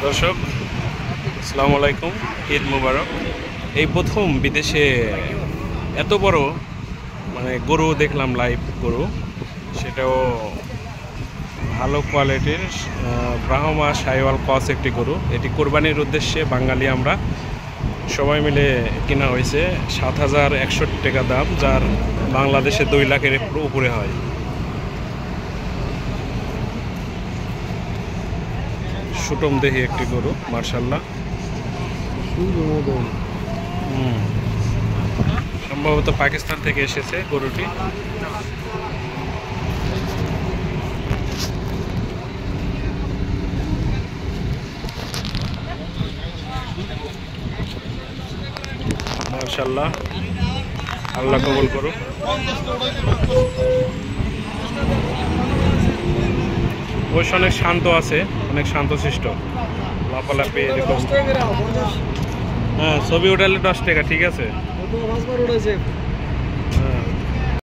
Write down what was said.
দর্শক আসসালামু আলাইকুম, ঈদ মুবারক। এই প্রথম বিদেশে এত বড় গরু দেখলাম, লাইভ গরু, সেটাও ভালো কোয়ালিটির ব্রাহ্মা শাহিওয়াল ক্রস একটি গরু। এটি কোরবানির উদ্দেশ্যে বাঙালি আমরা সবাই মিলে কেনা হয়েছে। ৭,১৬০ টাকা দাম, যার বাংলাদেশে 2 লাখের উপরে হয়। সুটম দেহি একটি গরু, মার্শাল্লাহ। সম্ভবত পাকিস্তান থেকে এসেছে গরুটি। মার্শাল্লাহ, আল্লাহ কবুল করুক। ওই অনেক শান্ত আছে, অনেক শান্তশিষ্ট, লাফালাফি এরকম। হ্যাঁ, ছবি উঠালে 10 টাকা, ঠিক আছে।